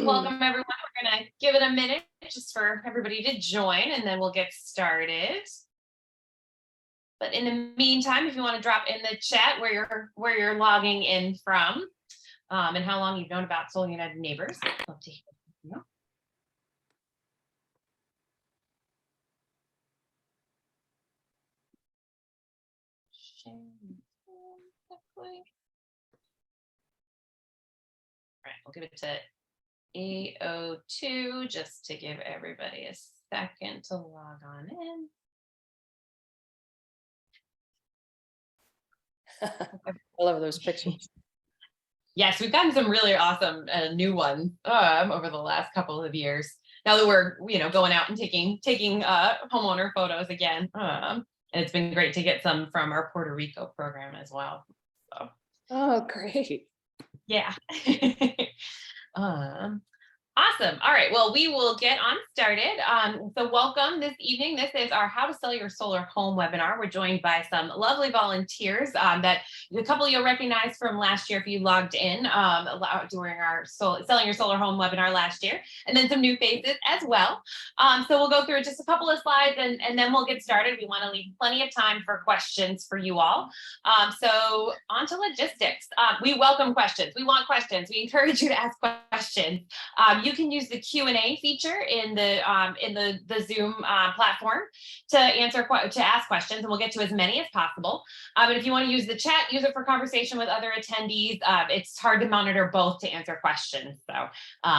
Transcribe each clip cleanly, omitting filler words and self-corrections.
Welcome everyone. We're going to give it a minute just for everybody to join and then we'll get started. But in the meantime, if you want to drop in the chat where you're logging in from and how long you've known about Solar United Neighbors, I'd love to hear from you. All right, we'll give it to 8:02 just to give everybody a second to log on in. I love those pictures. Yes, we've gotten some really awesome new ones over the last couple of years. Now that we're going out and taking homeowner photos again, and it's been great to get some from our Puerto Rico program as well. So. Oh, great! Yeah. Awesome. All right. Well, we will get on started. So welcome this evening. This is our How to Sell Your Solar Home webinar. We're joined by some lovely volunteers that a couple you'll recognize from last year if you logged in during our Selling Your Solar Home webinar last year, and then some new faces as well. So we'll go through just a couple of slides and then we'll get started. We want to leave plenty of time for questions for you all. So on to logistics. We welcome questions. We want questions. We encourage you to ask questions. You can use the Q&A feature in the Zoom platform to ask questions, and we'll get to as many as possible. But if you want to use the chat, use it for conversation with other attendees. It's hard to monitor both to answer questions, so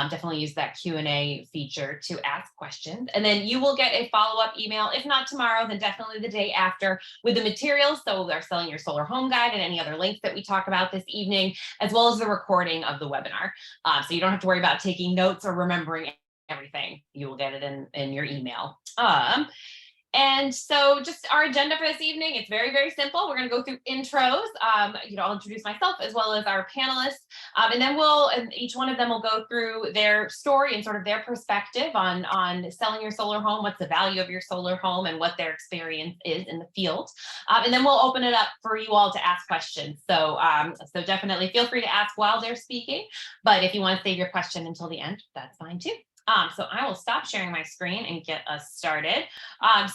definitely use that Q&A feature to ask questions. And then you will get a follow-up email, if not tomorrow, then definitely the day after, with the materials. So they're Selling Your Solar Home Guide and any other links that we talk about this evening, as well as the recording of the webinar. So you don't have to worry about taking notes or remembering everything. You will get it in your email. And so just our agenda for this evening, it's very, very simple. We're going to go through intros. I'll introduce myself as well as our panelists. And then each one of them will go through their story and sort of their perspective on selling your solar home, what's the value of your solar home, and what their experience is in the field. And then we'll open it up for you all to ask questions. So definitely feel free to ask while they're speaking. But if you want to save your question until the end, that's fine too. So I will stop sharing my screen and get us started.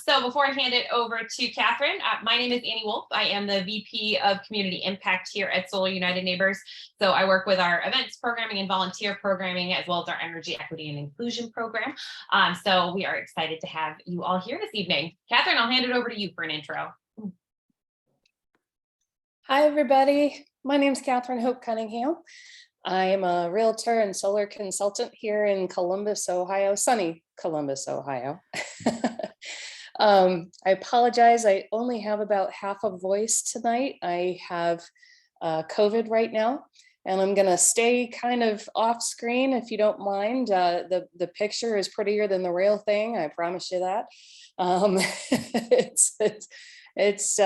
So before I hand it over to Catherine, my name is Annie Wolf. I am the VP of Community Impact here at Solar United Neighbors. So I work with our events programming and volunteer programming, as well as our energy equity and inclusion program. So we are excited to have you all here this evening. Catherine, I'll hand it over to you for an intro. Hi, everybody. My name is Catherine Hope Cunningham. I am a realtor and solar consultant here in Columbus, Ohio, sunny Columbus, Ohio. I apologize. I only have about half a voice tonight. I have COVID right now, and I'm going to stay kind of off screen if you don't mind. The picture is prettier than the real thing. I promise you that. It's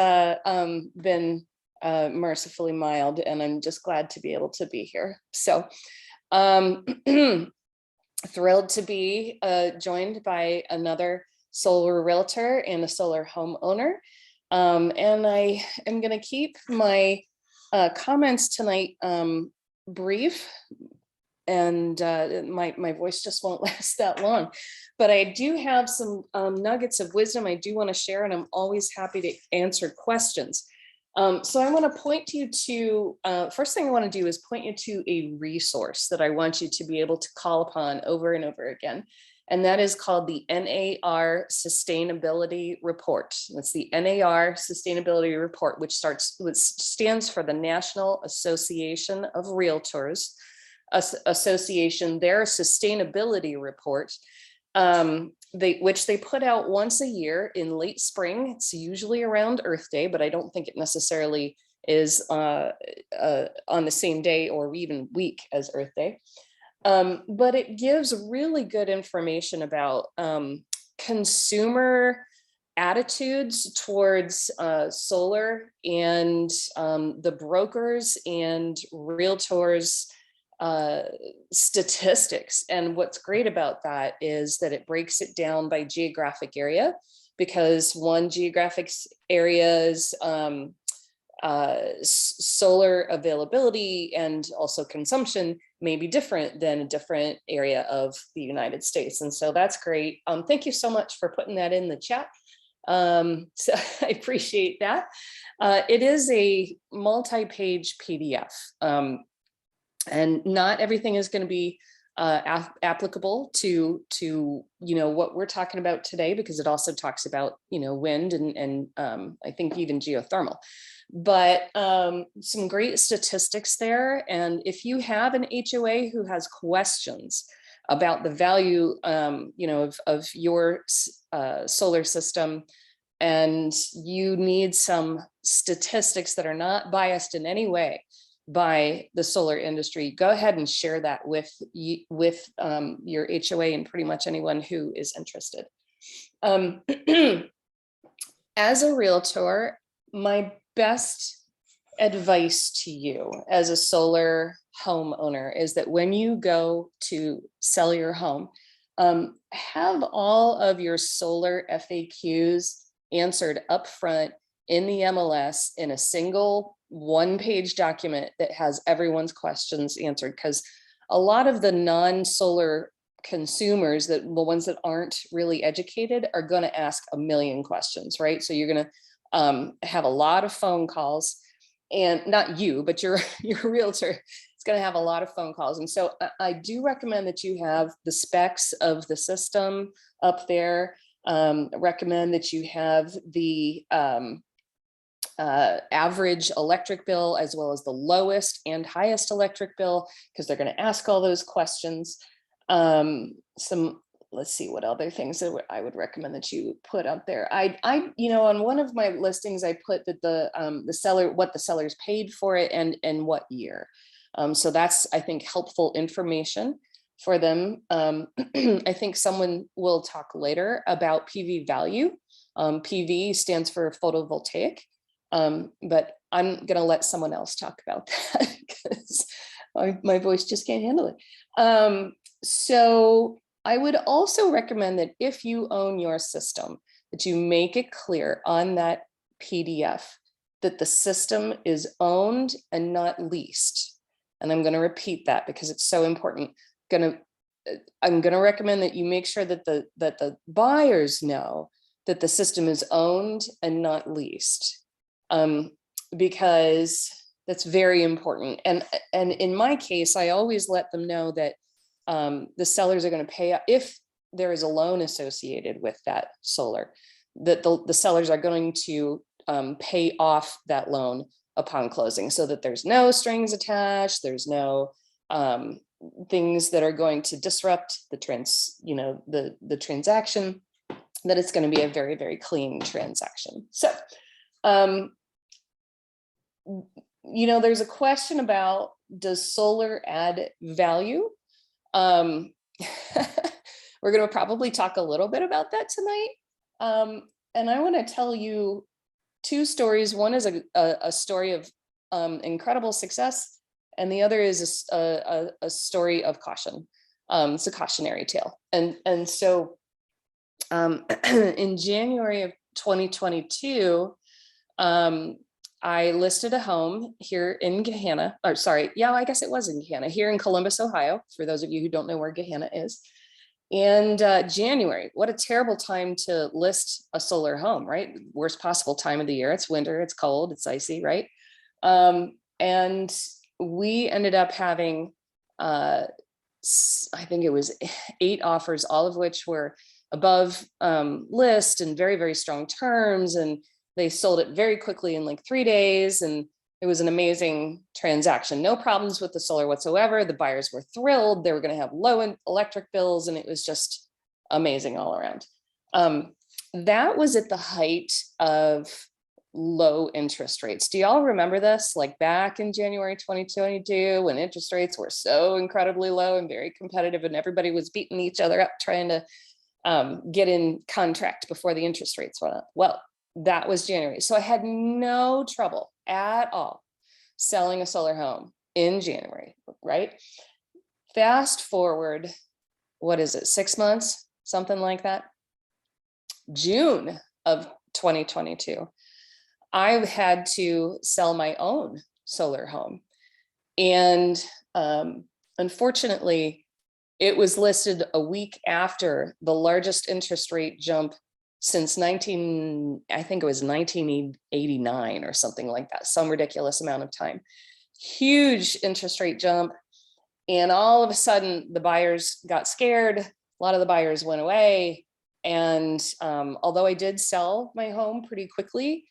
been mercifully mild, and I'm just glad to be able to be here. So thrilled to be joined by another solar realtor and a solar homeowner. And I am going to keep my comments tonight brief, and my voice just won't last that long. But I do have some nuggets of wisdom I do want to share, and I'm always happy to answer questions. So I want to point you to, first thing I want to do is point you to a resource that I want you to be able to call upon over and over again. And that is called the NAR Sustainability Report. That's the NAR Sustainability Report, which stands for the National Association of Realtors Association, their sustainability report. Which they put out once a year in late spring. It's usually around Earth Day, but I don't think it necessarily is on the same day or even week as Earth Day. But it gives really good information about consumer attitudes towards solar, and the brokers and realtors statistics. And what's great about that is that it breaks it down by geographic area, because one geographic area's solar availability and also consumption may be different than a different area of the United States. And so that's great. Thank you so much for putting that in the chat. So I appreciate that. It is a multi-page PDF, and not everything is going to be applicable to what we're talking about today, because it also talks about wind and I think even geothermal. But some great statistics there. And if you have an HOA who has questions about the value of your solar system, and you need some statistics that are not biased in any way by the solar industry, go ahead and share that with your HOA and pretty much anyone who is interested. As a realtor, my best advice to you as a solar homeowner is that when you go to sell your home, have all of your solar FAQs answered up front in the MLS in a single one-page document that has everyone's questions answered, because a lot of the non-solar consumers, that the ones that aren't really educated, are going to ask a million questions, right? So you're going to have a lot of phone calls, and not you, but your realtor is going to have a lot of phone calls. And so I do recommend that you have the specs of the system up there. Recommend that you have the average electric bill, as well as the lowest and highest electric bill, because they're going to ask all those questions. Let's see what other things that I would recommend that you put up there. On one of my listings, I put that what the sellers paid for it and what year. So that's, I think, helpful information for them. I think someone will talk later about PV value. PV stands for photovoltaic, but I'm going to let someone else talk about that because my voice just can't handle it. So I would also recommend that if you own your system, that you make it clear on that PDF that the system is owned and not leased. And I'm going to repeat that because it's so important. I'm going to recommend that you make sure that the buyers know that the system is owned and not leased, because that's very important. And in my case, I always let them know that the sellers are going to pay if there is a loan associated with that solar, that the sellers are going to pay off that loan upon closing, so that there's no strings attached, there's no things that are going to disrupt the transaction, that it's going to be a very, very clean transaction. So there's a question about, does solar add value? We're going to probably talk a little bit about that tonight. And I want to tell you two stories. One is a story of incredible success, and the other is a story of caution. It's a cautionary tale. And so in January of 2022, I listed a home here in Gahanna, or sorry, yeah, I guess it was in Gahanna, here in Columbus, Ohio, for those of you who don't know where Gahanna is. And January, what a terrible time to list a solar home, right? Worst possible time of the year. It's winter, it's cold, it's icy, right? And we ended up having, I think it was 8 offers, all of which were above list and very, very strong terms. And they sold it very quickly in like 3 days. And it was an amazing transaction. No problems with the solar whatsoever. The buyers were thrilled. They were going to have low electric bills, and it was just amazing all around. That was at the height of low interest rates. Do y'all remember this? Like back in January 2022, when interest rates were so incredibly low and very competitive, and everybody was beating each other up trying to get in contract before the interest rates went up. Well, that was January. So I had no trouble at all selling a solar home in January, right? Fast forward, what is it, 6 months, something like that? June of 2022, I had to sell my own solar home. And unfortunately, it was listed a week after the largest interest rate jump since I think it was 1989 or something like that, some ridiculous amount of time. Huge interest rate jump. And all of a sudden the buyers got scared. A lot of the buyers went away. And although I did sell my home pretty quickly,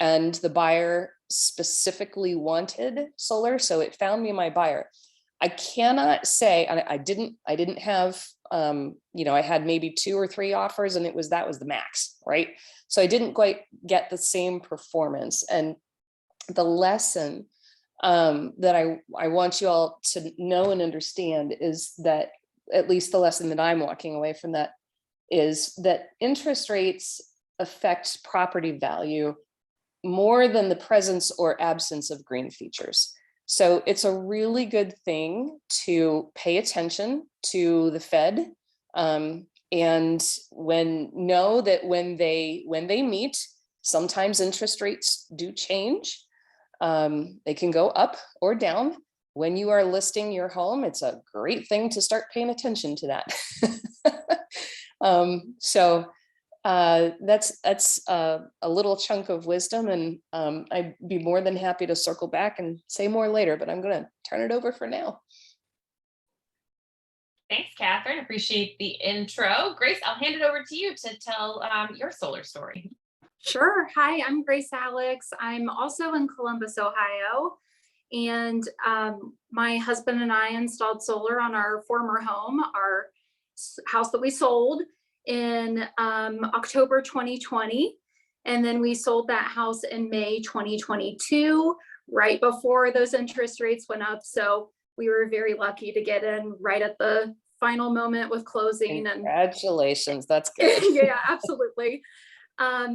and the buyer specifically wanted solar, so it found me my buyer. I cannot say, I didn't have, I had maybe 2 or 3 offers, and that was the max, right? So I didn't quite get the same performance. And the lesson that I want you all to know and understand is that, at least the lesson that I'm walking away from that, is that interest rates affect property value more than the presence or absence of green features. So it's a really good thing to pay attention to the Fed, and know that when they meet, sometimes interest rates do change. They can go up or down. When you are listing your home, it's a great thing to start paying attention to that. So that's a little chunk of wisdom, and I'd be more than happy to circle back and say more later, but I'm going to turn it over for now. Thanks, Catherine. Appreciate the intro. Grace, I'll hand it over to you to tell your solar story. Sure. Hi, I'm Grace Alex. I'm also in Columbus, Ohio. And my husband and I installed solar on our former home, our house that we sold in October 2020. And then we sold that house in May 2022, right before those interest rates went up. So we were very lucky to get in right at the final moment with closing. Congratulations. That's good. Yeah, absolutely.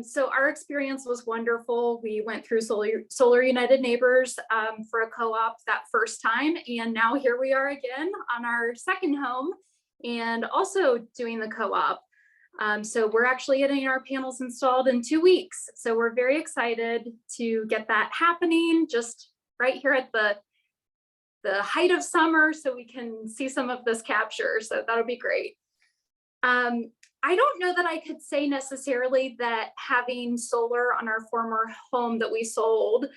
So our experience was wonderful. We went through Solar United Neighbors for a co-op that first time. And now here we are again on our second home and also doing the co-op. So we're actually getting our panels installed in 2 weeks. So we're very excited to get that happening just right here at the height of summer, so we can see some of this capture. So that'll be great. I don't know that I could say necessarily that having solar on our former home that we sold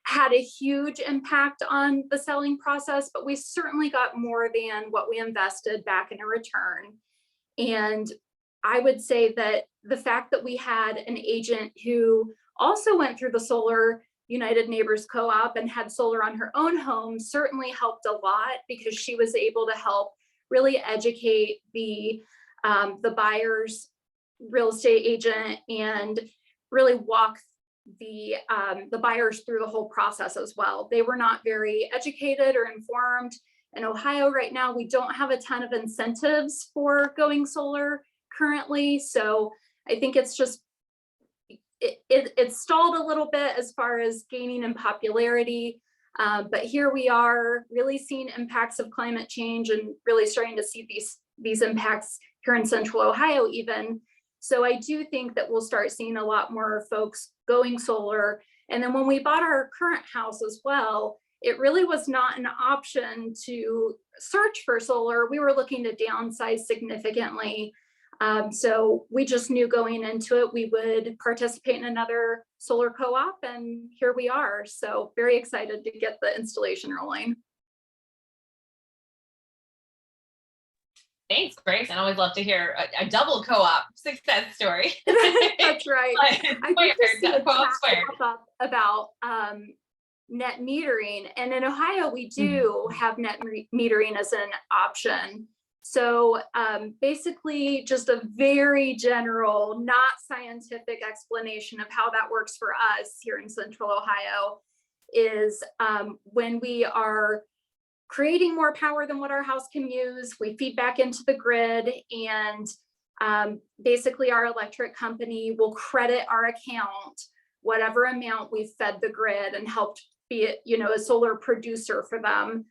had a huge impact on the selling process, but we certainly got more than what we invested back in a return. And I would say that the fact that we had an agent who also went through the Solar United Neighbors Co-op and had solar on her own home certainly helped a lot, because she was able to help really educate the buyer's real estate agent and really walk the buyers through the whole process as well. They were not very educated or informed. In Ohio right now, we don't have a ton of incentives for going solar currently. So I think it's just, it stalled a little bit as far as gaining in popularity. But here we are really seeing impacts of climate change and really starting to see these impacts here in Central Ohio even. So I do think that we'll start seeing a lot more folks going solar. And then when we bought our current house as well, it really was not an option to search for solar. We were looking to downsize significantly. So we just knew going into it, we would participate in another solar co-op, and here we are. So very excited to get the installation rolling. Thanks, Grace. I always love to hear a double co-op success story. That's right. I did just see a chat pop up about net metering, and in Ohio we do have net metering as an option. So basically just a very general, not scientific explanation of how that works for us here in Central Ohio is when we are creating more power than what our house can use, we feed back into the grid, and basically our electric company will credit our account whatever amount we've fed the grid and helped be it, a solar producer for them.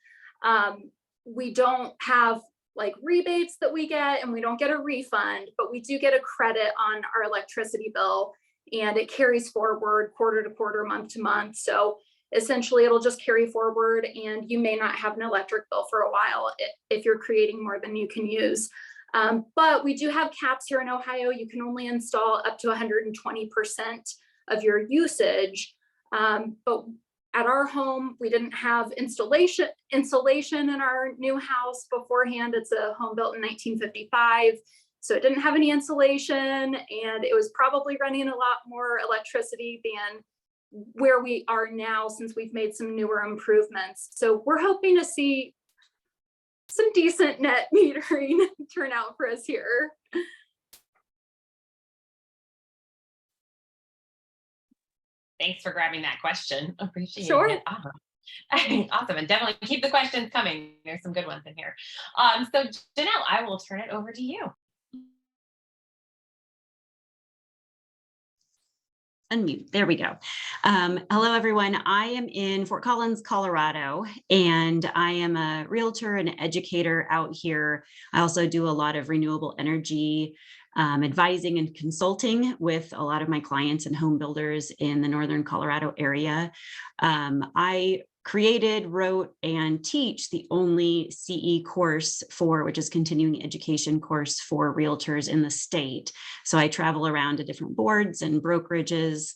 We don't have like rebates that we get, and we don't get a refund, but we do get a credit on our electricity bill, and it carries forward quarter to quarter, month to month. So essentially it'll just carry forward and you may not have an electric bill for a while if you're creating more than you can use. But we do have caps here in Ohio. You can only install up to 120% of your usage. But at our home, we didn't have insulation in our new house beforehand. It's a home built in 1955. So it didn't have any insulation, and it was probably running a lot more electricity than where we are now, since we've made some newer improvements. So we're hoping to see some decent net metering turn out for us here. Thanks for grabbing that question. Appreciate Sure. it. Awesome. And definitely keep the questions coming. There's some good ones in here. So Janelle, I will turn it over to you. Unmute. There we go. Hello, everyone. I am in Fort Collins, Colorado, and I am a realtor and educator out here. I also do a lot of renewable energy advising and consulting with a lot of my clients and home builders in the Northern Colorado area. I created, wrote, and teach the only CE course which is continuing education course for realtors in the state. So I travel around to different boards and brokerages,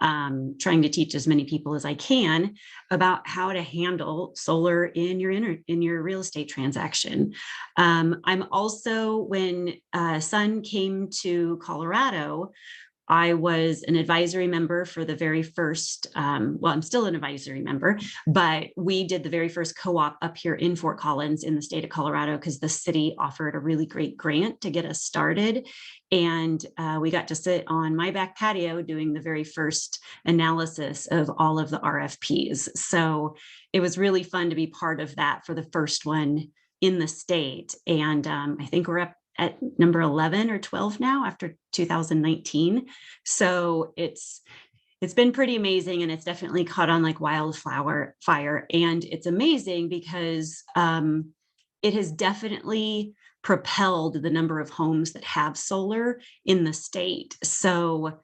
trying to teach as many people as I can about how to handle solar in your real estate transaction. I'm also, when Sun came to Colorado, I was an advisory member for the very first, well, I'm still an advisory member, but we did the very first co-op up here in Fort Collins in the state of Colorado because the city offered a really great grant to get us started. And we got to sit on my back patio doing the very first analysis of all of the RFPs. So it was really fun to be part of that for the first one in the state. And I think we're up at number 11 or 12 now after 2019. So it's been pretty amazing, and it's definitely caught on like wildfire. And it's amazing because it has definitely propelled the number of homes that have solar in the state. So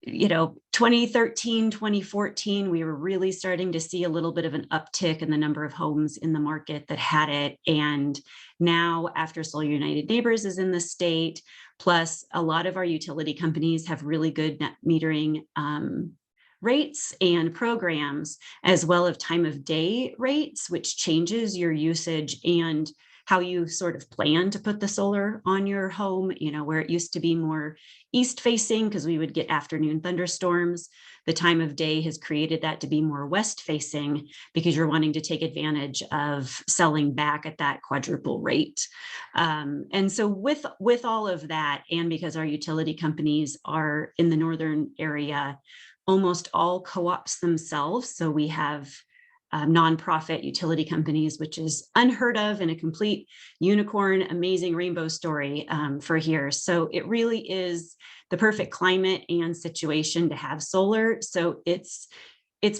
2013, 2014, we were really starting to see a little bit of an uptick in the number of homes in the market that had it. And now, after Solar United Neighbors is in the state, plus a lot of our utility companies have really good net metering rates and programs, as well as time of day rates, which changes your usage and how you sort of plan to put the solar on your home, where it used to be more east facing because we would get afternoon thunderstorms. The time of day has created that to be more west facing because you're wanting to take advantage of selling back at that quadruple rate. And so with all of that, and because our utility companies are in the northern area, almost all co-ops themselves. So we have nonprofit utility companies, which is unheard of and a complete unicorn, amazing rainbow story for here. So it really is the perfect climate and situation to have solar. So it's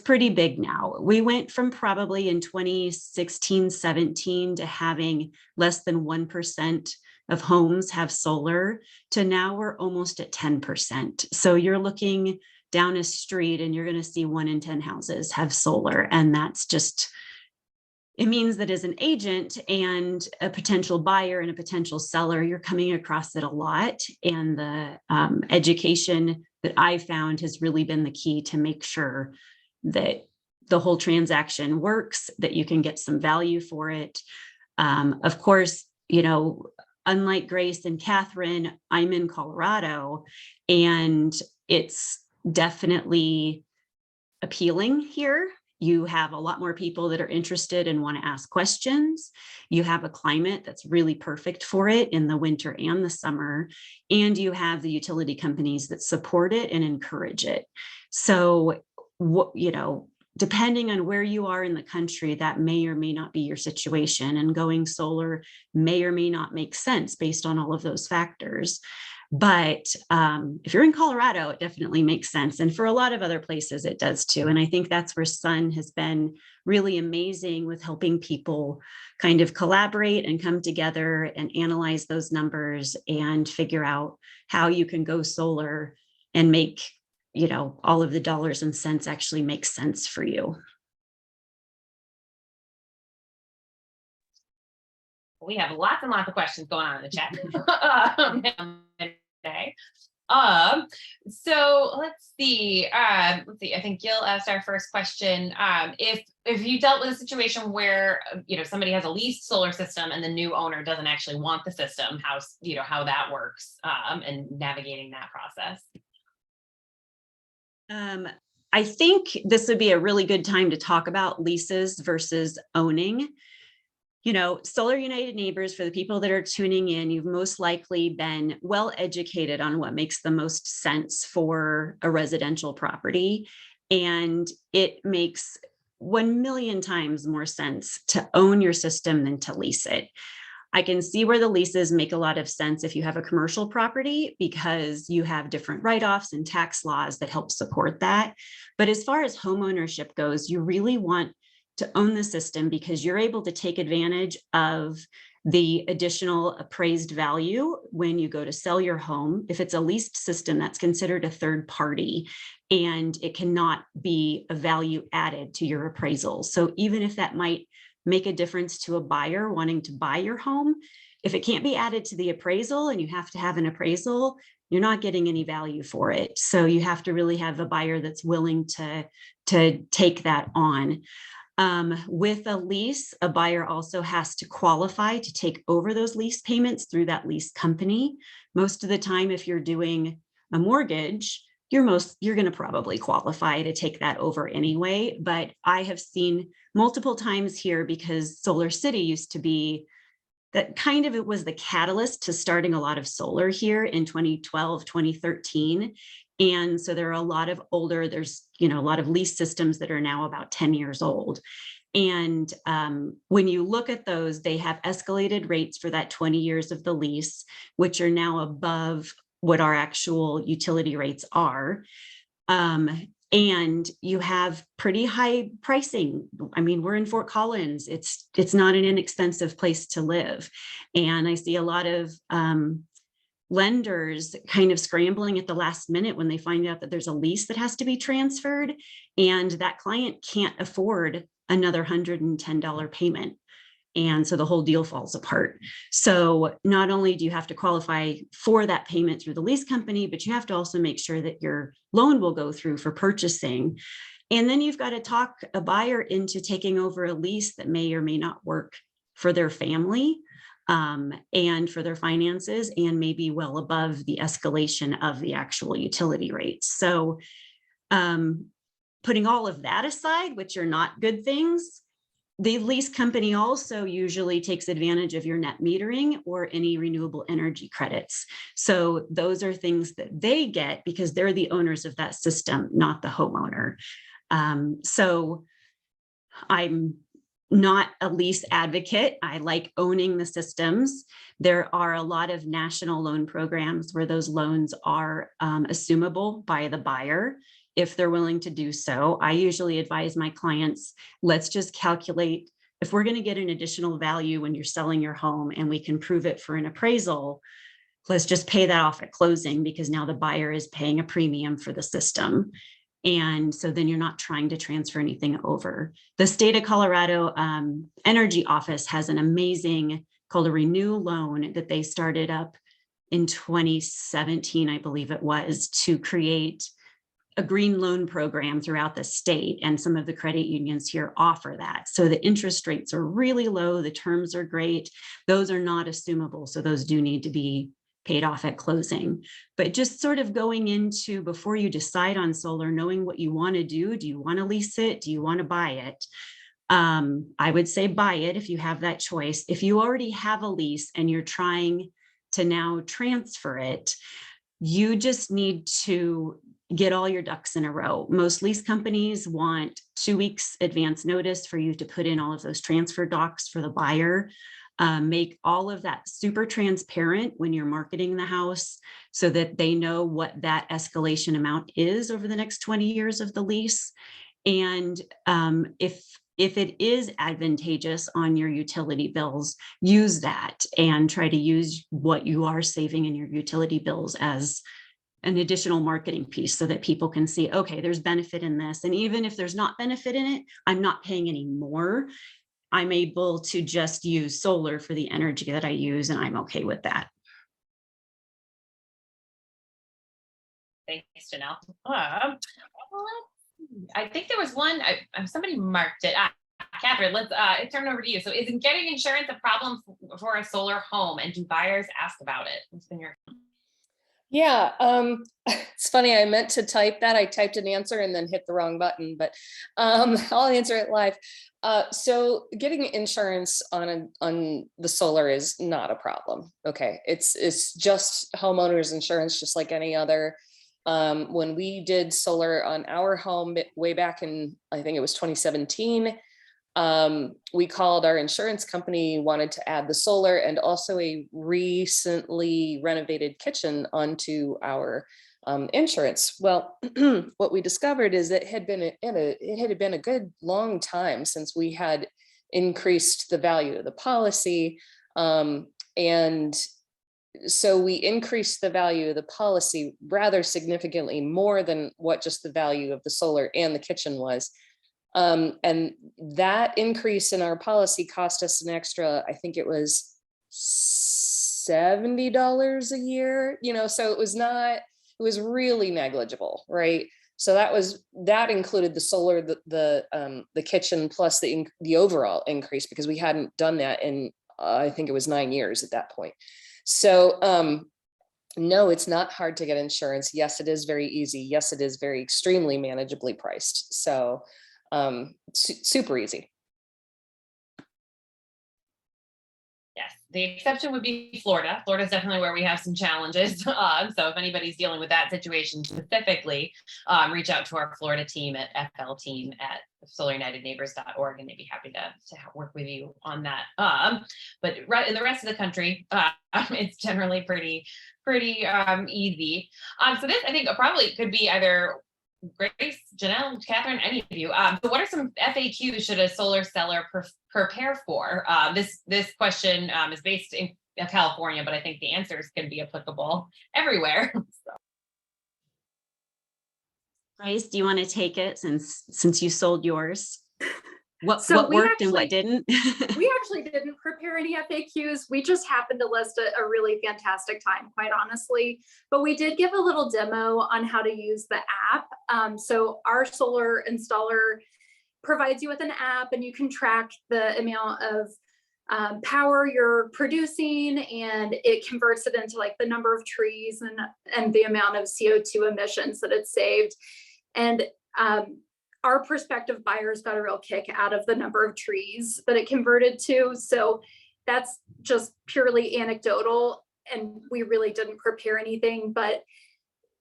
pretty big now. We went from probably in 2016, 17 to having less than 1% of homes have solar to now we're almost at 10%. So you're looking down a street and you're going to see 1 in 10 houses have solar. And that's just, it means that as an agent and a potential buyer and a potential seller, you're coming across it a lot. And the education that I found has really been the key to make sure that the whole transaction works, that you can get some value for it. Of course, unlike Grace and Catherine, I'm in Colorado, and it's definitely appealing here. You have a lot more people that are interested and want to ask questions. You have a climate that's really perfect for it in the winter and the summer. And you have the utility companies that support it and encourage it. So, depending on where you are in the country, that may or may not be your situation. And going solar may or may not make sense based on all of those factors. But if you're in Colorado, it definitely makes sense. And for a lot of other places, it does too. And I think that's where Sun has been really amazing with helping people kind of collaborate and come together and analyze those numbers and figure out how you can go solar and make, all of the dollars and cents actually make sense for you. We have lots and lots of questions going on in the chat today. So let's see. I think Gil asked our first question. If you dealt with a situation where somebody has a leased solar system and the new owner doesn't actually want the system, how that works, and navigating that process. I think this would be a really good time to talk about leases versus owning. Solar United Neighbors, for the people that are tuning in, you've most likely been well educated on what makes the most sense for a residential property. And it makes 1,000,000 times more sense to own your system than to lease it. I can see where the leases make a lot of sense if you have a commercial property, because you have different write-offs and tax laws that help support that. But as far as home ownership goes, you really want to own the system because you're able to take advantage of the additional appraised value when you go to sell your home. If it's a leased system, that's considered a third party, and it cannot be a value added to your appraisal. So even if that might make a difference to a buyer wanting to buy your home, if it can't be added to the appraisal and you have to have an appraisal, you're not getting any value for it. So you have to really have a buyer that's willing to take that on. With a lease, a buyer also has to qualify to take over those lease payments through that lease company. Most of the time, if you're doing a mortgage, you're going to probably qualify to take that over anyway. But I have seen multiple times here, because Solar City used to be that it was the catalyst to starting a lot of solar here in 2012, 2013. And so there are a lot of there's a lot of lease systems that are now about 10 years old. And when you look at those, they have escalated rates for that 20 years of the lease, which are now above what our actual utility rates are. And you have pretty high pricing. I mean, we're in Fort Collins. It's not an inexpensive place to live. And I see a lot of lenders kind of scrambling at the last minute when they find out that there's a lease that has to be transferred, and that client can't afford another $110 payment. And so the whole deal falls apart. So not only do you have to qualify for that payment through the lease company, but you have to also make sure that your loan will go through for purchasing. And then you've got to talk a buyer into taking over a lease that may or may not work for their family, and for their finances, and maybe well above the escalation of the actual utility rates. So putting all of that aside, which are not good things, the lease company also usually takes advantage of your net metering or any renewable energy credits. So those are things that they get because they're the owners of that system, not the homeowner. So I'm not a lease advocate. I like owning the systems. There are a lot of national loan programs where those loans are assumable by the buyer if they're willing to do so. I usually advise my clients, let's just calculate if we're going to get an additional value when you're selling your home and we can prove it for an appraisal, let's just pay that off at closing, because now the buyer is paying a premium for the system. And so then you're not trying to transfer anything over. The state of Colorado Energy Office has an amazing called a Renew loan that they started up in 2017, I believe it was, to create a green loan program throughout the state. And some of the credit unions here offer that. So the interest rates are really low. The terms are great. Those are not assumable. So those do need to be paid off at closing. But just sort of going into, before you decide on solar, knowing what you want to do. Do you want to lease it? Do you want to buy it? I would say buy it if you have that choice. If you already have a lease and you're trying to now transfer it, you just need to get all your ducks in a row. Most lease companies want 2 weeks advance notice for you to put in all of those transfer docs for the buyer. Make all of that super transparent when you're marketing the house so that they know what that escalation amount is over the next 20 years of the lease. And if it is advantageous on your utility bills, use that and try to use what you are saving in your utility bills as an additional marketing piece so that people can see, okay, there's benefit in this. And even if there's not benefit in it, I'm not paying any more. I'm able to just use solar for the energy that I use, and I'm okay with that. Thanks, Janelle. I think there was one, somebody marked it. Catherine, let's turn it over to you. So is getting insurance a problem for a solar home, and do buyers ask about it? What's been your Yeah, it's funny. I meant to type that. I typed an answer and then hit the wrong button, but I'll answer it live. So getting insurance on the solar is not a problem. Okay, it's just homeowners insurance, just like any other. When we did solar on our home way back in, I think it was 2017, we called our insurance company, wanted to add the solar and also a recently renovated kitchen onto our insurance. Well, what we discovered is it had been a good long time since we had increased the value of the policy, and so we increased the value of the policy rather significantly, more than what just the value of the solar and the kitchen was. And that increase in our policy cost us an extra, I think it was $70 a year, so it was really negligible, right? So that included the solar, the kitchen, plus the overall increase, because we hadn't done that in, I think it was 9 years at that point. So, no, it's not hard to get insurance. Yes, it is very easy. Yes, it is very extremely manageably priced. So, super easy. Yes, the exception would be Florida. Florida is definitely where we have some challenges. So if anybody's dealing with that situation specifically, reach out to our Florida team at FLteam@solarunitedneighbors.org, and they'd be happy to work with you on that. But in the rest of the country, it's generally pretty easy. So this, I think, probably could be either Grace, Janelle, Catherine, any of you. So what are some FAQs should a solar seller prepare for? This question is based in California, but I think the answers can be applicable everywhere. Grace, do you want to take it since you sold yours? What we worked and what didn't? We actually didn't prepare any FAQs. We just happened to list a really fantastic time, quite honestly. But we did give a little demo on how to use the app. So our solar installer provides you with an app, and you can track the amount of power you're producing, and it converts it into like the number of trees and the amount of CO2 emissions that it's saved. And our prospective buyers got a real kick out of the number of trees that it converted to. So that's just purely anecdotal, and we really didn't prepare anything, but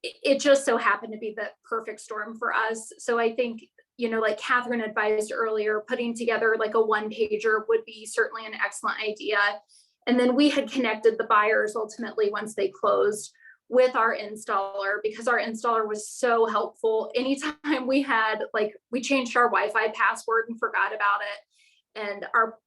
it just so happened to be the perfect storm for us. So I think, like Catherine advised earlier, putting together like a one-pager would be certainly an excellent idea. And then we had connected the buyers ultimately once they closed with our installer, because our installer was so helpful. Anytime we changed our Wi-Fi password and forgot about it, and our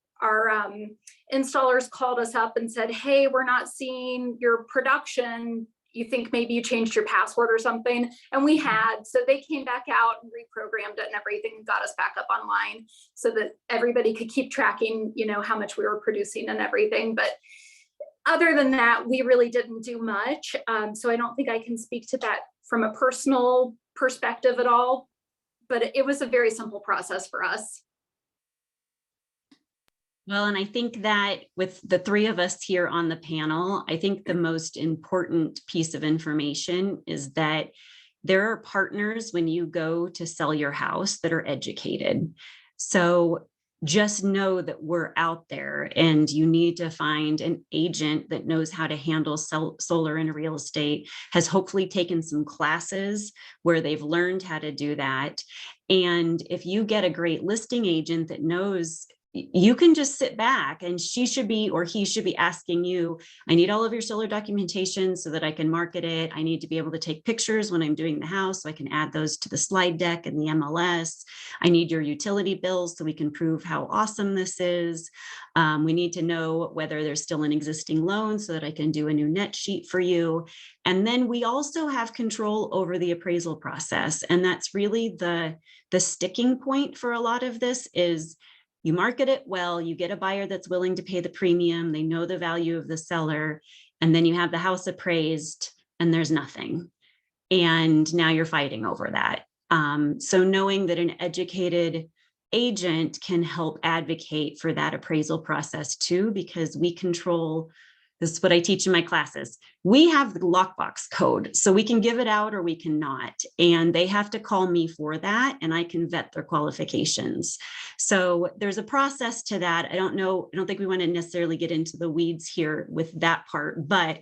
installers called us up and said, hey, we're not seeing your production. You think maybe you changed your password or something? And we had. So they came back out and reprogrammed it and everything, and got us back up online so that everybody could keep tracking, how much we were producing and everything. But other than that, we really didn't do much. So I don't think I can speak to that from a personal perspective at all, but it was a very simple process for us. Well, and I think that with the three of us here on the panel, I think the most important piece of information is that there are partners when you go to sell your house that are educated. So just know that we're out there, and you need to find an agent that knows how to handle solar and real estate, has hopefully taken some classes where they've learned how to do that. And if you get a great listing agent that knows, you can just sit back, and she should be, or he should be asking you, I need all of your solar documentation so that I can market it. I need to be able to take pictures when I'm doing the house so I can add those to the slide deck and the MLS. I need your utility bills so we can prove how awesome this is. We need to know whether there's still an existing loan so that I can do a new net sheet for you. And then we also have control over the appraisal process. And that's really the sticking point for a lot of this is, You market it well, you get a buyer that's willing to pay the premium, they know the value of the seller, and then you have the house appraised and there's nothing. And now you're fighting over that. So knowing that an educated agent can help advocate for that appraisal process too, because we control, this is what I teach in my classes. We have the lockbox code, so we can give it out or we cannot. And they have to call me for that, and I can vet their qualifications. So there's a process to that. I don't think we want to necessarily get into the weeds here with that part, but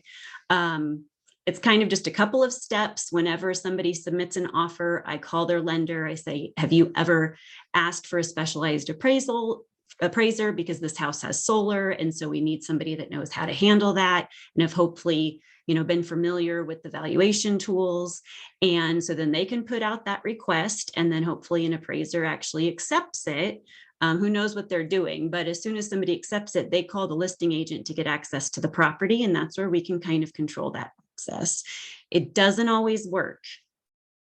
it's kind of just a couple of steps. Whenever somebody submits an offer, I call their lender. I say, have you ever asked for a specialized appraiser, because this house has solar, and so we need somebody that knows how to handle that and have hopefully been familiar with the valuation tools. And so then they can put out that request, and then hopefully an appraiser actually accepts it. Who knows what they're doing, but as soon as somebody accepts it, they call the listing agent to get access to the property, and that's where we can kind of control that access. It doesn't always work.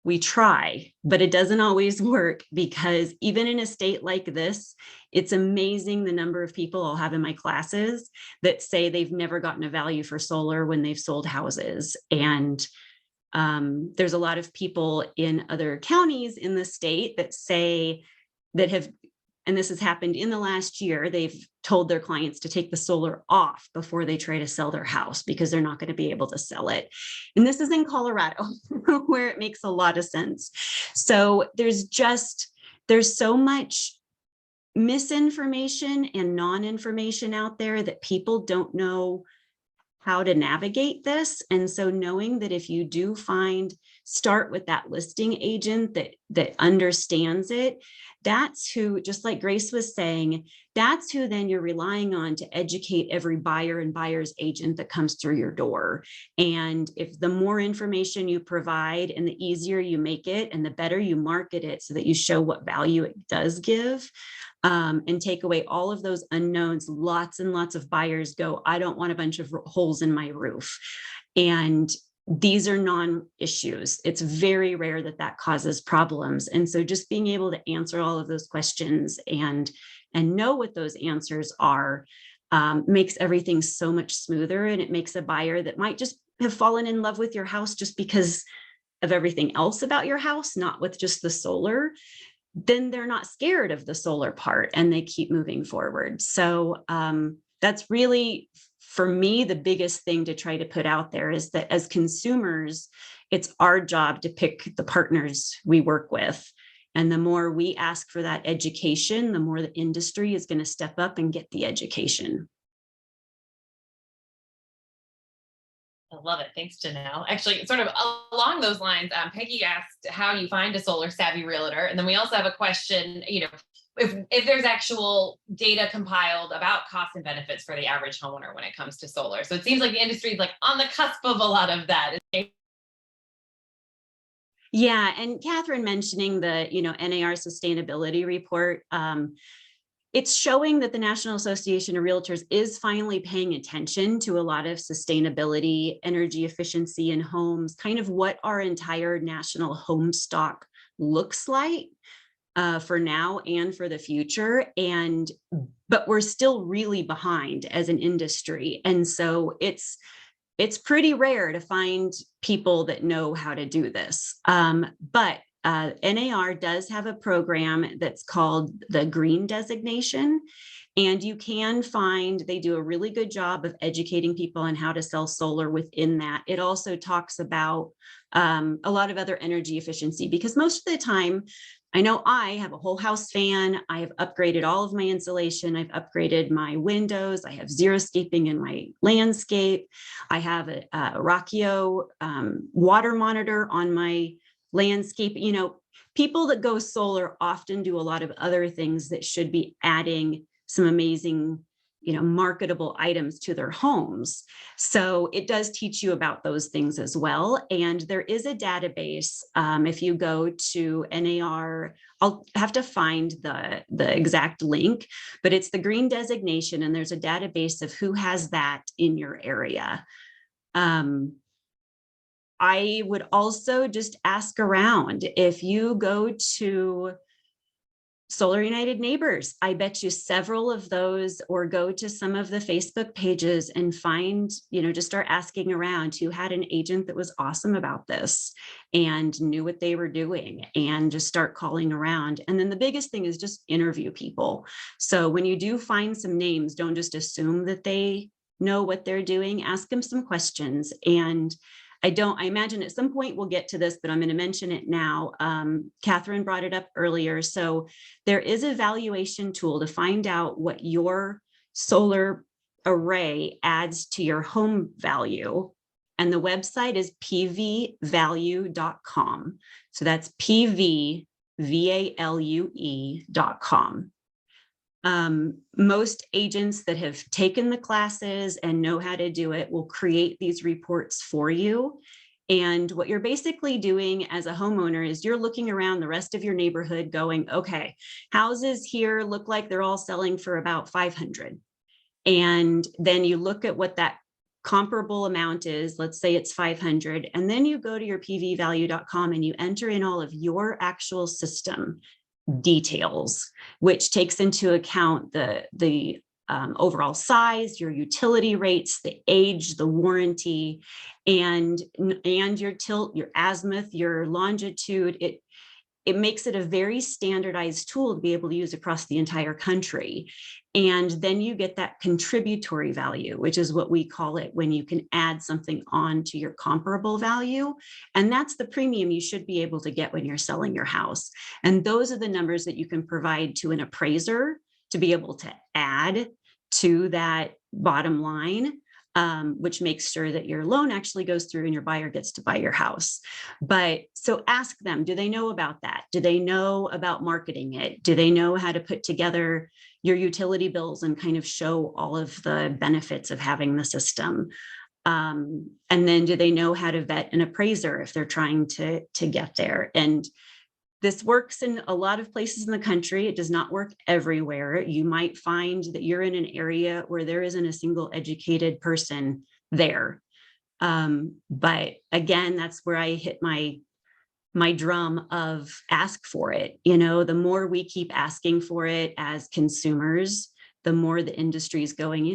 We try, but it doesn't always work, because even in a state like this, it's amazing the number of people I'll have in my classes that say they've never gotten a value for solar when they've sold houses. And there's a lot of people in other counties in the state that say that have, and this has happened in the last year, they've told their clients to take the solar off before they try to sell their house because they're not going to be able to sell it. And this is in Colorado, where it makes a lot of sense. So there's so much misinformation and non-information out there that people don't know how to navigate this. And so knowing that if you do start with that listing agent that understands it, that's who, just like Grace was saying, that's who then you're relying on to educate every buyer and buyer's agent that comes through your door. And if the more information you provide and the easier you make it and the better you market it so that you show what value it does give, and take away all of those unknowns, lots and lots of buyers go, I don't want a bunch of holes in my roof. And these are non-issues. It's very rare that causes problems. And so just being able to answer all of those questions and know what those answers are makes everything so much smoother. And it makes a buyer that might just have fallen in love with your house just because of everything else about your house, not with just the solar, then they're not scared of the solar part and they keep moving forward. So that's really, for me, the biggest thing to try to put out there is that as consumers, it's our job to pick the partners we work with. And the more we ask for that education, the more the industry is going to step up and get the education. I love it. Thanks, Janelle. Actually, sort of along those lines, Peggy asked how you find a solar savvy realtor. And then we also have a question, if there's actual data compiled about costs and benefits for the average homeowner when it comes to solar. So it seems like the industry is like on the cusp of a lot of that. Yeah. And Catherine mentioning the, NAR sustainability report, it's showing that the National Association of Realtors is finally paying attention to a lot of sustainability, energy efficiency in homes, kind of what our entire national home stock looks like for now and for the future. But we're still really behind as an industry. And so it's pretty rare to find people that know how to do this. But NAR does have a program that's called the Green Designation. And you can find, they do a really good job of educating people on how to sell solar within that. It also talks about a lot of other energy efficiency, because most of the time, I know I have a whole house fan. I have upgraded all of my insulation. I've upgraded my windows. I have xeriscaping in my landscape. I have a Rockio water monitor on my landscape. People that go solar often do a lot of other things that should be adding some amazing, marketable items to their homes. So it does teach you about those things as well. And there is a database. If you go to NAR, I'll have to find the exact link, but it's the Green Designation, and there's a database of who has that in your area. I would also just ask around. If you go to Solar United Neighbors. I bet you several of those, or go to some of the Facebook pages and find, just start asking around who had an agent that was awesome about this and knew what they were doing, and just start calling around. And then the biggest thing is just interview people. So when you do find some names, don't just assume that they know what they're doing. Ask them some questions. And I imagine at some point we'll get to this, but I'm going to mention it now. Catherine brought it up earlier. So there is a valuation tool to find out what your solar array adds to your home value. And the website is pvvalue.com. So that's pvvalue.com. Most agents that have taken the classes and know how to do it will create these reports for you. And what you're basically doing as a homeowner is you're looking around the rest of your neighborhood going, okay, houses here look like they're all selling for about 500. And then you look at what that comparable amount is. Let's say it's 500. And then you go to your pvvalue.com and you enter in all of your actual system details, which takes into account the overall size, your utility rates, the age, the warranty, and your tilt, your azimuth, your longitude. It makes it a very standardized tool to be able to use across the entire country. And then you get that contributory value, which is what we call it when you can add something on to your comparable value. And that's the premium you should be able to get when you're selling your house. And those are the numbers that you can provide to an appraiser to be able to add to that bottom line, which makes sure that your loan actually goes through and your buyer gets to buy your house. But so ask them, do they know about that? Do they know about marketing it? Do they know how to put together your utility bills and kind of show all of the benefits of having the system? And then do they know how to vet an appraiser if they're trying to get there? And this works in a lot of places in the country. It does not work everywhere. You might find that you're in an area where there isn't a single educated person there. But again, that's where I hit my drum of ask for it. The more we keep asking for it as consumers, the more the industry is going,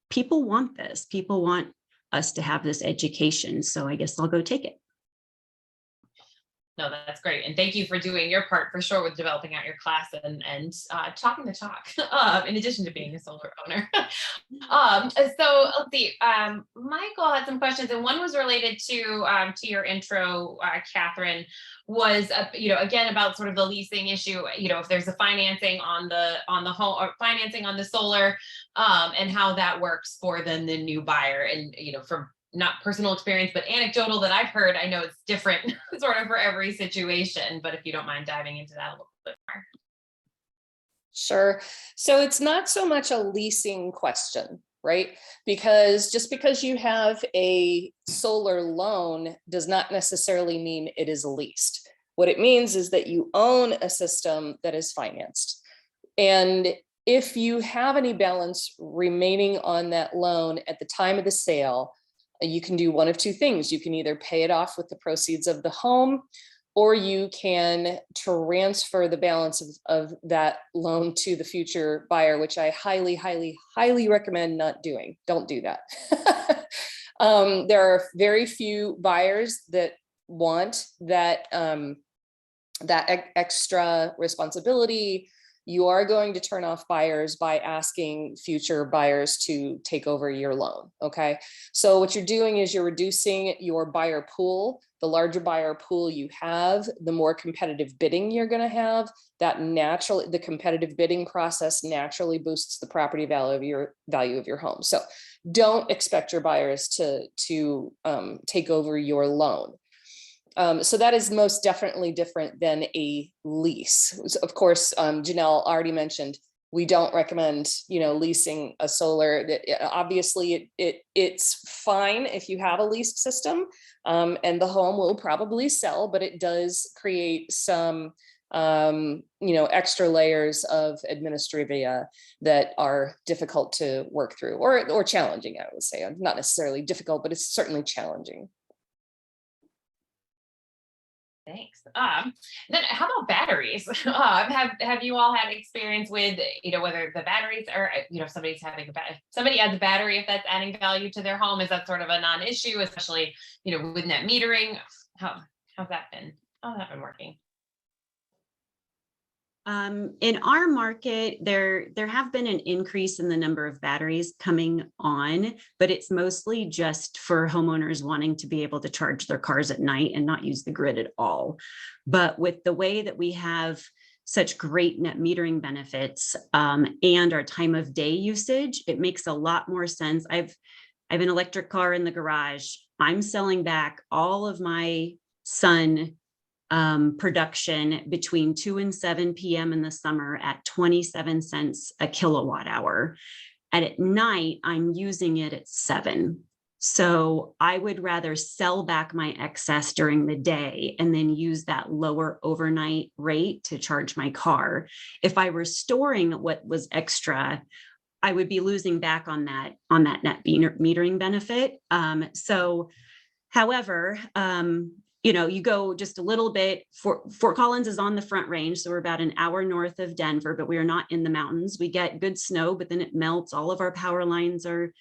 people want this. People want us to have this education. So I guess I'll go take it. No, that's great. And thank you for doing your part for sure with developing out your class and talking the talk, in addition to being a solar owner. So let's see, Michael had some questions, and one was related to your intro, Catherine, was, again, about sort of the leasing issue, if there's a financing on the home or financing on the solar, and how that works for then the new buyer. And, from not personal experience, but anecdotal that I've heard, I know it's different sort of for every situation, but if you don't mind diving into that a little bit more. Sure. So it's not so much a leasing question, right? Because just because you have a solar loan does not necessarily mean it is leased. What it means is that you own a system that is financed. And if you have any balance remaining on that loan at the time of the sale, you can do one of two things. You can either pay it off with the proceeds of the home, or you can transfer the balance of that loan to the future buyer, which I highly, highly, highly recommend not doing. Don't do that. There are very few buyers that want that, extra responsibility. You are going to turn off buyers by asking future buyers to take over your loan. Okay. So what you're doing is you're reducing your buyer pool. The larger buyer pool you have, the more competitive bidding you're going to have. The competitive bidding process naturally boosts the property value of your home. So don't expect your buyers to take over your loan. So that is most definitely different than a lease. So of course, Janelle already mentioned, we don't recommend, leasing a solar. Obviously, it's fine if you have a leased system, and the home will probably sell, but it does create some, extra layers of administrivia that are difficult to work through, or challenging, I would say. Not necessarily difficult, but it's certainly challenging. Thanks. Then how about batteries? Have you all had experience with, whether the batteries or, somebody's having somebody adds a battery, if that's adding value to their home, is that sort of a non-issue, especially, with net metering? How's that been? How's that been working? In our market, there have been an increase in the number of batteries coming on, but it's mostly just for homeowners wanting to be able to charge their cars at night and not use the grid at all. But with the way that we have such great net metering benefits and our time of day usage, it makes a lot more sense. I've an electric car in the garage. I'm selling back all of my sun production between 2 and 7 p.m. in the summer at 27 cents a kilowatt hour. And at night, I'm using it at 7. So I would rather sell back my excess during the day and then use that lower overnight rate to charge my car. If I were storing what was extra, I would be losing back on that net metering benefit. However, you go just a little bit. Fort Collins is on the Front Range, so we're about an hour north of Denver, but we are not in the mountains. We get good snow, but then it melts. All of our power lines are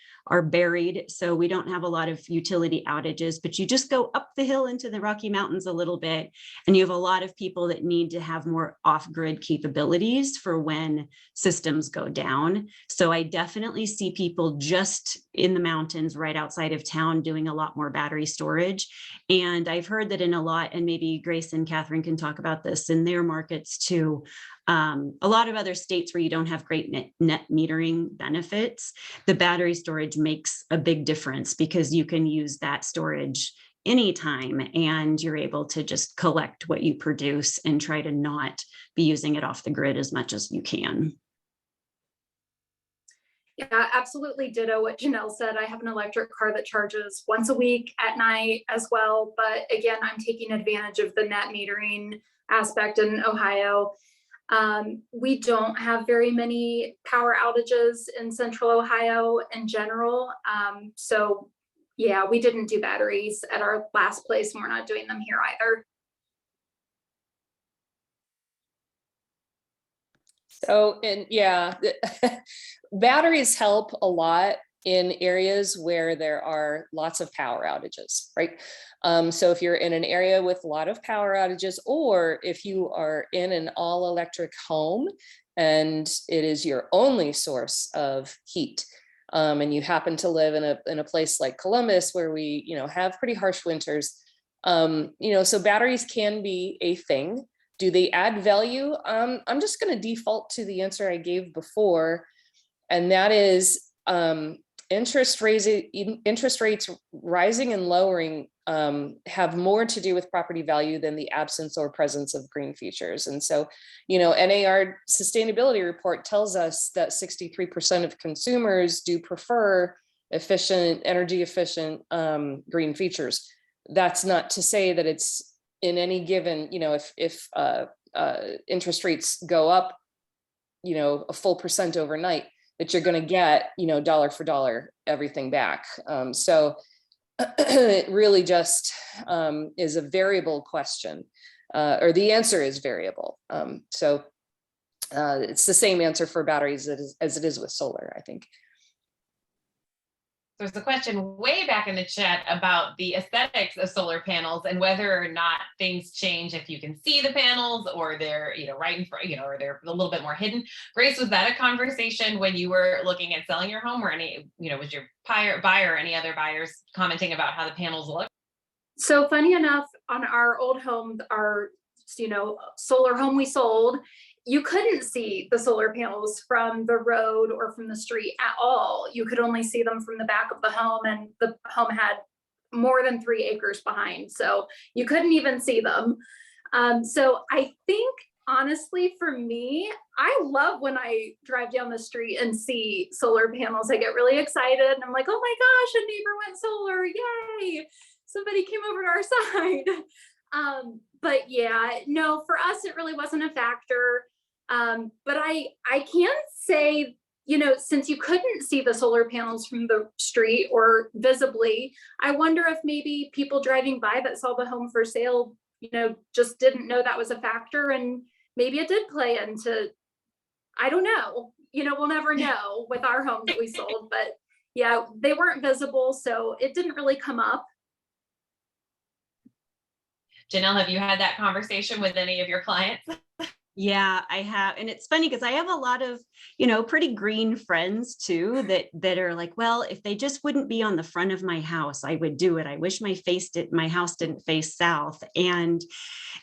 buried, so we don't have a lot of utility outages. But you just go up the hill into the Rocky Mountains a little bit, and you have a lot of people that need to have more off-grid capabilities for when systems go down. So I definitely see people just in the mountains right outside of town doing a lot more battery storage. And I've heard that in a lot, and maybe Grace and Catherine can talk about this in their markets too, a lot of other states where you don't have great net metering benefits, the battery storage makes a big difference because you can use that storage anytime and you're able to just collect what you produce and try to not be using it off the grid as much as you can. Yeah, absolutely ditto what Janelle said. I have an electric car that charges once a week at night as well. But again, I'm taking advantage of the net metering aspect in Ohio. We don't have very many power outages in central Ohio in general. So yeah, we didn't do batteries at our last place and we're not doing them here either. So, and yeah, batteries help a lot in areas where there are lots of power outages, right? So if you're in an area with a lot of power outages, or if you are in an all electric home and it is your only source of heat, and you happen to live in a place like Columbus where we, have pretty harsh winters, so batteries can be a thing. Do they add value? I'm just going to default to the answer I gave before, and that is interest rates rising and lowering have more to do with property value than the absence or presence of green features. And so, NAR sustainability report tells us that 63% of consumers do prefer energy efficient green features. That's not to say that it's in any given, if interest rates go up, a full % overnight, that you're going to get, dollar for dollar, everything back. So it really just is a variable question, or the answer is variable. So it's the same answer for batteries as it is with solar, I think. There's a question way back in the chat about the aesthetics of solar panels and whether or not things change if you can see the panels or they're, right in front, or they're a little bit more hidden. Grace, was that a conversation when you were looking at selling your home, or any, was your buyer or any other buyers commenting about how the panels look? So funny enough, on our old home, our, solar home we sold, you couldn't see the solar panels from the road or from the street at all. You could only see them from the back of the home, and the home had more than 3 acres behind. So you couldn't even see them. So I think, honestly, for me, I love when I drive down the street and see solar panels. I get really excited and I'm like, oh my gosh, a neighbor went solar, yay. Somebody came over to our side. But yeah, no, for us, it really wasn't a factor. But I can say, since you couldn't see the solar panels from the street or visibly, I wonder if maybe people driving by that saw the home for sale, just didn't know that was a factor, and maybe it did play into, I don't know, we'll never know with our homes that we sold, but yeah, they weren't visible, so it didn't really come up. Janelle, have you had that conversation with any of your clients? Yeah, I have. And it's funny because I have a lot of, pretty green friends too, that are like, well, if they just wouldn't be on the front of my house, I would do it. I wish my house didn't face south. And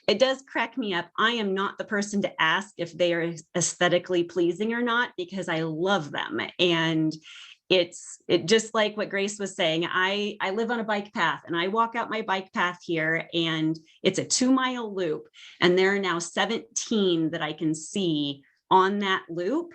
it does crack me up. I am not the person to ask if they are aesthetically pleasing or not, because I love them. And it just like what Grace was saying, I live on a bike path, and I walk out my bike path here, and it's a 2-mile loop, and there are now 17 that I can see on that loop.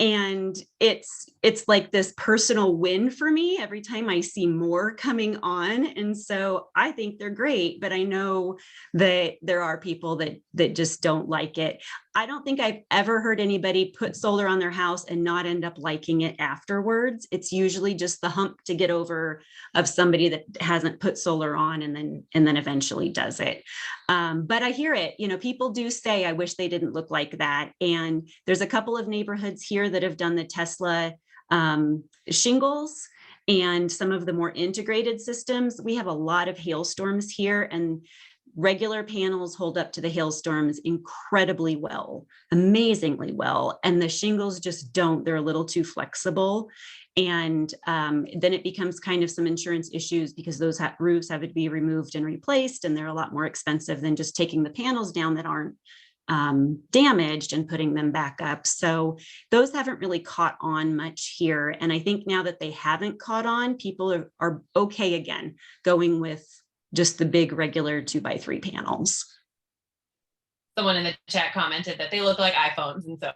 And it's like this personal win for me every time I see more coming on. And so I think they're great, but I know that there are people that just don't like it. I don't think I've ever heard anybody put solar on their house and not end up liking it afterwards. It's usually just the hump to get over of somebody that hasn't put solar on and then eventually does it. But I hear it, people do say, I wish they didn't look like that. And there's a couple of neighborhoods here that have done the Tesla shingles and some of the more integrated systems. We have a lot of hailstorms here, and regular panels hold up to the hailstorms incredibly well, amazingly well. And the shingles just don't, they're a little too flexible. And then it becomes kind of some insurance issues, because those roofs have to be removed and replaced, and they're a lot more expensive than just taking the panels down that aren't damaged and putting them back up. So those haven't really caught on much here. And I think now that they haven't caught on, people are okay again going with just the big regular 2x3 panels. Someone in the chat commented that they look like iPhones, and so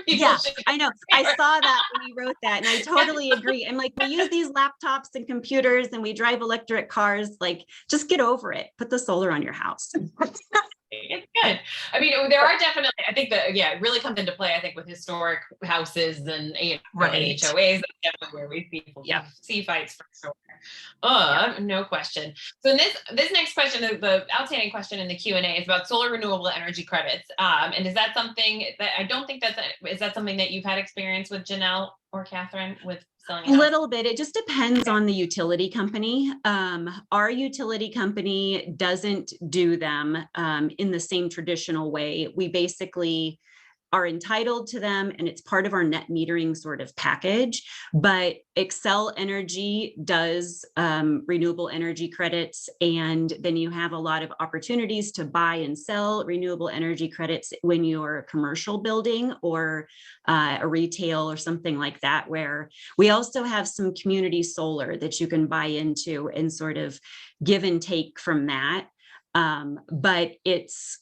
yeah, I know. I saw that when you wrote that, and I totally agree. I'm like, we use these laptops and computers, and we drive electric cars. Like, just get over it. Put the solar on your house. It's good. I mean, there are definitely, I think that, it really comes into play, I think, with historic houses and Right. HOAs, that's definitely where we see fights for sure. No question. So this next question, the outstanding question in the Q&A, is about solar renewable energy credits. And is that something that, I don't think is that something that you've had experience with, Janelle or Catherine, with selling a little bit? It just depends on the utility company. Our utility company doesn't do them in the same traditional way. We basically are entitled to them, and it's part of our net metering sort of package. But Excel Energy does renewable energy credits, and then you have a lot of opportunities to buy and sell renewable energy credits when you're a commercial building or a retail or something like that, where we also have some community solar that you can buy into and sort of give and take from that. But it's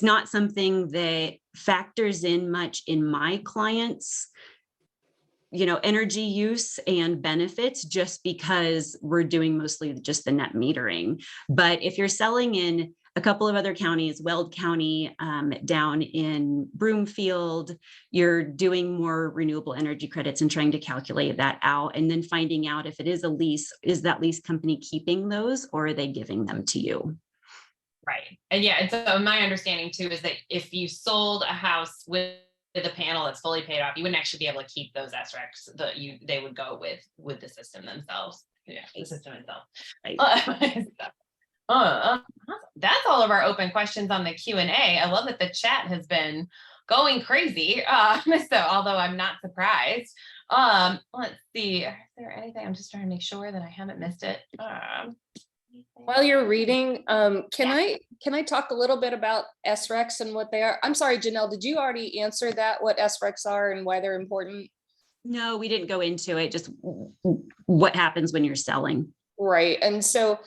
not something that factors in much in my clients' energy use and benefits, just because we're doing mostly just the net metering. But if you're selling in a couple of other counties, Weld County, down in Broomfield, you're doing more renewable energy credits and trying to calculate that out, and then finding out if it is a lease, is that lease company keeping those, or are they giving them to you? Right. And so my understanding too is that if you sold a house with a panel that's fully paid off, you wouldn't actually be able to keep those SRECs. They would go with the system themselves. Yeah, the system itself. Right. That's all of our open questions on the Q&A. I love that the chat has been going crazy. So although I'm not surprised. Let's see. Is there anything? I'm just trying to make sure that I haven't missed it. While you're reading, can I talk a little bit about SRECs and what they are? I'm sorry, Janelle, did you already answer that, what SRECs are and why they're important? No, we didn't go into it, just what happens when you're selling. Right. And so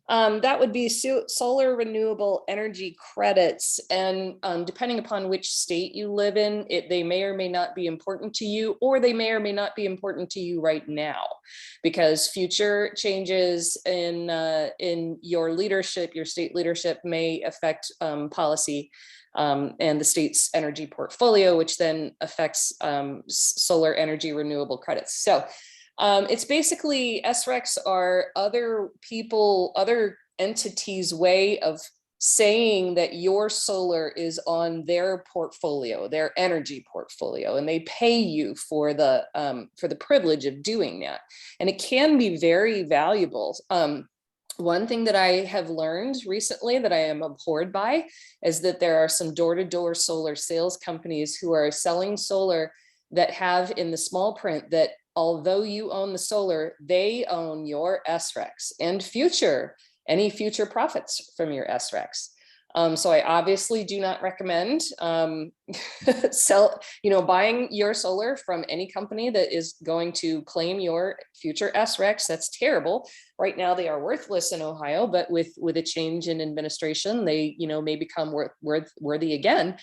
that would be solar renewable energy credits. And depending upon which state you live in, they may or may not be important to you, or they may or may not be important to you right now, because future changes in your leadership, your state leadership, may affect policy and the state's energy portfolio, which then affects solar energy renewable credits. So it's basically, SRECs are other entities' way of saying that your solar is on their portfolio, their energy portfolio, and they pay you for the privilege of doing that. And it can be very valuable. One thing that I have learned recently that I am abhorred by is that there are some door-to-door solar sales companies who are selling solar that have in the small print that although you own the solar, they own your SRECs and any future profits from your SRECs. So I obviously do not recommend buying your solar from any company that is going to claim your future SRECs. That's terrible. Right now they are worthless in Ohio, but with a change in administration, they may become worthy again.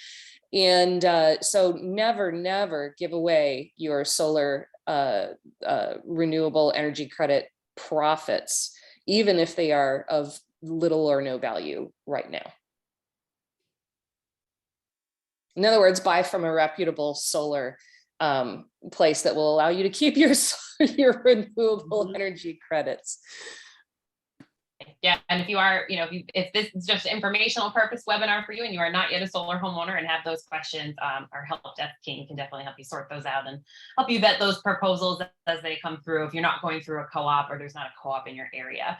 And so never give away your solar renewable energy credit profits, even if they are of little or no value right now. In other words, buy from a reputable solar place that will allow you to keep your renewable energy credits. Yeah, and if you are, if this is just an informational purpose webinar for you and you are not yet a solar homeowner and have those questions, our help desk team can definitely help you sort those out and help you vet those proposals as they come through if you're not going through a co-op or there's not a co-op in your area.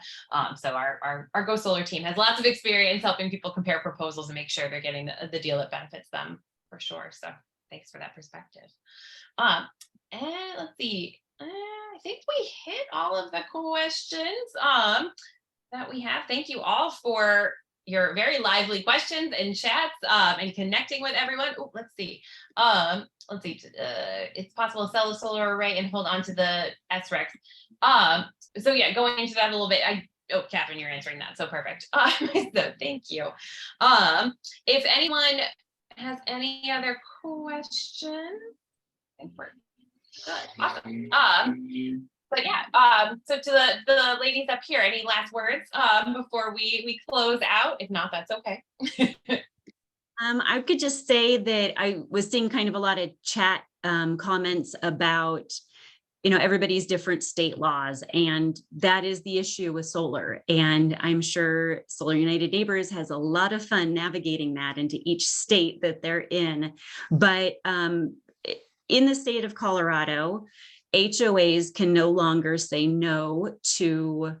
So our Go Solar team has lots of experience helping people compare proposals and make sure they're getting the deal that benefits them for sure. So thanks for that perspective. And let's see, I think we hit all of the questions that we have. Thank you all for your very lively questions and chats and connecting with everyone. Oh, let's see. It's possible to sell a solar array and hold on to the SRECs. So yeah, going into that a little bit. Catherine, you're answering that. So perfect. So thank you. If anyone has any other questions, I think we're good. Awesome. But yeah, so to the ladies up here, any last words before we close out? If not, that's okay. I could just say that I was seeing kind of a lot of chat comments about, everybody's different state laws, and that is the issue with solar. And I'm sure Solar United Neighbors has a lot of fun navigating that into each state that they're in. But in the state of Colorado, HOAs can no longer say no to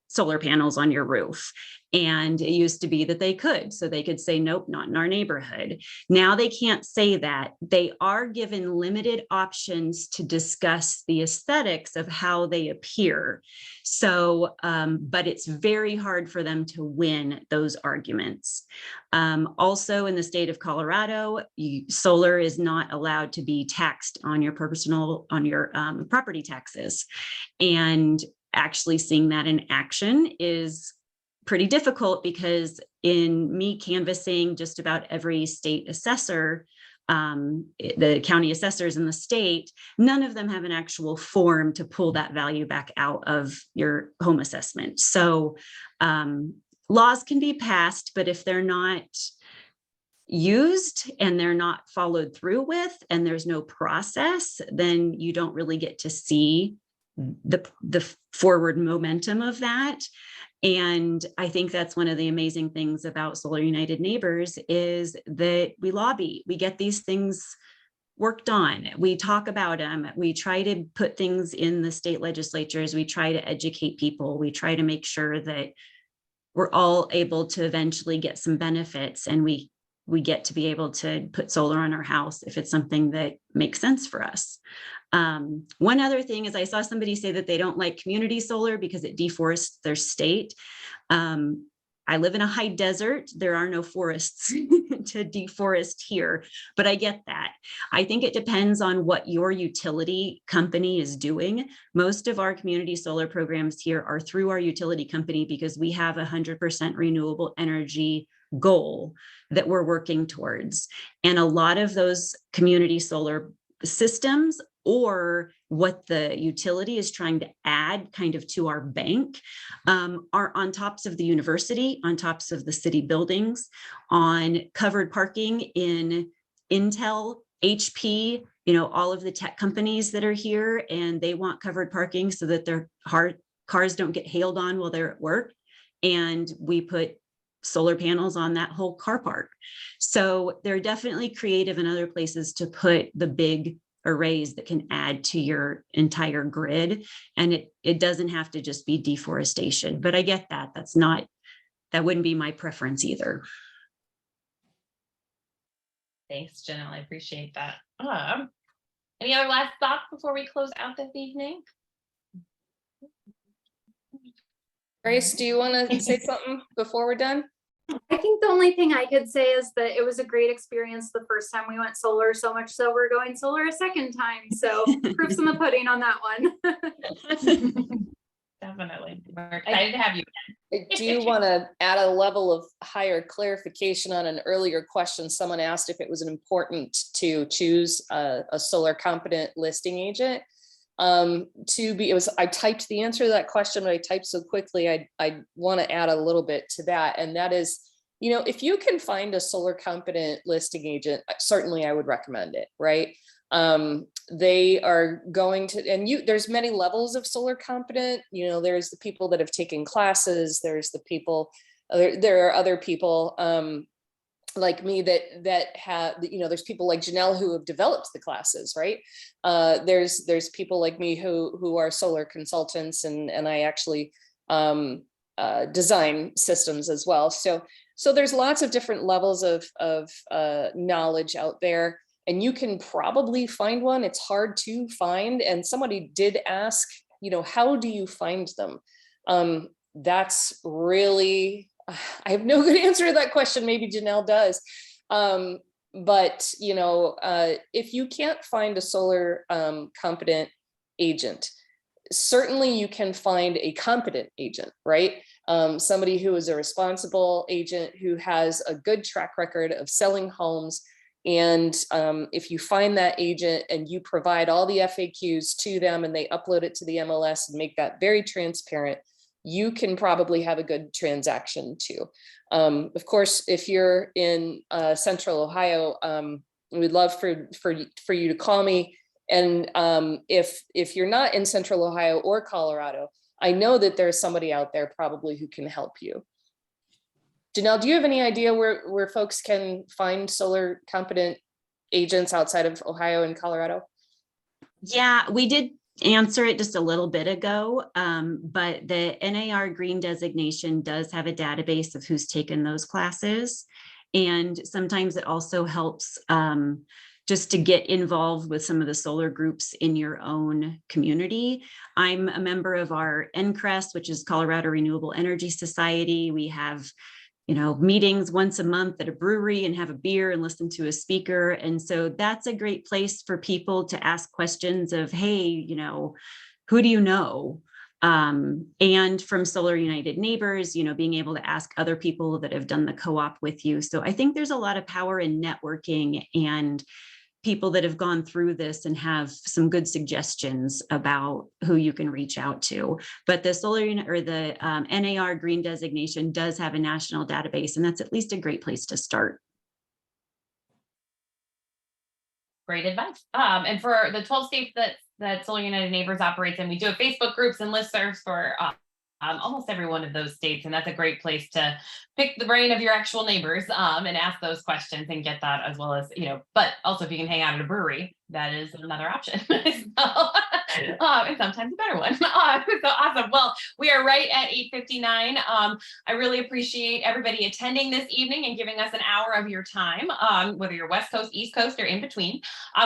solar panels on your roof. And it used to be that they could. So they could say, nope, not in our neighborhood. Now they can't say that. They are given limited options to discuss the aesthetics of how they appear. So, but it's very hard for them to win those arguments. Also in the state of Colorado, solar is not allowed to be taxed on your property taxes. And actually seeing that in action is pretty difficult, because in me canvassing just about every state assessor, the county assessors in the state, none of them have an actual form to pull that value back out of your home assessment. So laws can be passed, but if they're not used and they're not followed through with, and there's no process, then you don't really get to see the forward momentum of that. And I think that's one of the amazing things about Solar United Neighbors is that we lobby, we get these things worked on, we talk about them, we try to put things in the state legislatures, we try to educate people, we try to make sure that we're all able to eventually get some benefits, and we get to be able to put solar on our house if it's something that makes sense for us. One other thing is I saw somebody say that they don't like community solar because it deforests their state. I live in a high desert. There are no forests to deforest here, but I get that. I think it depends on what your utility company is doing. Most of our community solar programs here are through our utility company because we have 100% renewable energy goal that we're working towards. And a lot of those community solar systems, or what the utility is trying to add kind of to our bank, are on tops of the university, on tops of the city buildings, on covered parking in Intel, HP, all of the tech companies that are here, and they want covered parking so that their cars don't get hailed on while they're at work. And we put solar panels on that whole car park. So they're definitely creative in other places to put the big arrays that can add to your entire grid. And it doesn't have to just be deforestation, but I get that. That wouldn't be my preference either. Thanks, Janelle. I appreciate that. Any other last thoughts before we close out this evening? Grace, do you want to say something before we're done? I think the only thing I could say is that it was a great experience the first time we went solar, so much so we're going solar a second time. So proof's in the pudding on that one. Definitely. We're excited to have you. I do want to add a level of higher clarification on an earlier question. Someone asked if it was important to choose a solar competent listing agent. I typed the answer to that question, but I typed so quickly, I want to add a little bit to that. And that is, if you can find a solar competent listing agent, certainly I would recommend it, right? They are going to, and there's many levels of solar competent, there's the people that have taken classes, there's the people, there are other people, like me that have, there's people like Janelle who have developed the classes, right? There's people like me who are solar consultants, and I actually design systems as well. So there's lots of different levels of knowledge out there, and you can probably find one. It's hard to find, and somebody did ask, how do you find them? That's really, I have no good answer to that question. Maybe Janelle does. But if you can't find a solar competent agent, certainly you can find a competent agent, right? Somebody who is a responsible agent who has a good track record of selling homes. And if you find that agent and you provide all the FAQs to them and they upload it to the MLS and make that very transparent, you can probably have a good transaction too. Of course, if you're in Central Ohio, we'd love for you to call me. And if you're not in Central Ohio or Colorado, I know that there's somebody out there probably who can help you. Janelle, do you have any idea where folks can find solar competent agents outside of Ohio and Colorado? Yeah, we did answer it just a little bit ago, but the NAR green designation does have a database of who's taken those classes. And sometimes it also helps just to get involved with some of the solar groups in your own community. I'm a member of our NCRESS, which is Colorado Renewable Energy Society. We have meetings once a month at a brewery and have a beer and listen to a speaker. And so that's a great place for people to ask questions of, hey, who do you know? And from Solar United Neighbors, being able to ask other people that have done the co-op with you. So I think there's a lot of power in networking and people that have gone through this and have some good suggestions about who you can reach out to. But the the NAR green designation does have a national database, and that's at least a great place to start. Great advice. And for the 12 states that Solar United Neighbors operates in, we do have Facebook groups and listservs for almost every one of those states. And that's a great place to pick the brain of your actual neighbors and ask those questions and get that, as well as, but also if you can hang out at a brewery, that is another option. And sometimes a better one. So awesome. Well, we are right at 8:59. I really appreciate everybody attending this evening and giving us an hour of your time, whether you're West Coast, East Coast, or in between.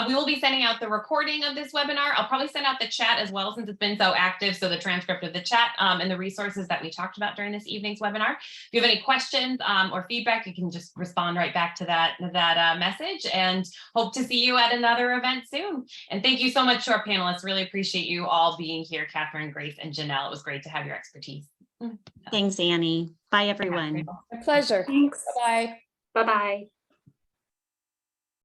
We will be sending out the recording of this webinar. I'll probably send out the chat as well, since it's been so active. So the transcript of the chat and the resources that we talked about during this evening's webinar. If you have any questions or feedback, you can just respond right back to that message, and hope to see you at another event soon. And thank you so much to our panelists. Really appreciate you all being here, Catherine, Grace, and Janelle. It was great to have your expertise. Thanks, Annie. Bye, everyone. My pleasure. Thanks. Bye-bye. Bye-bye.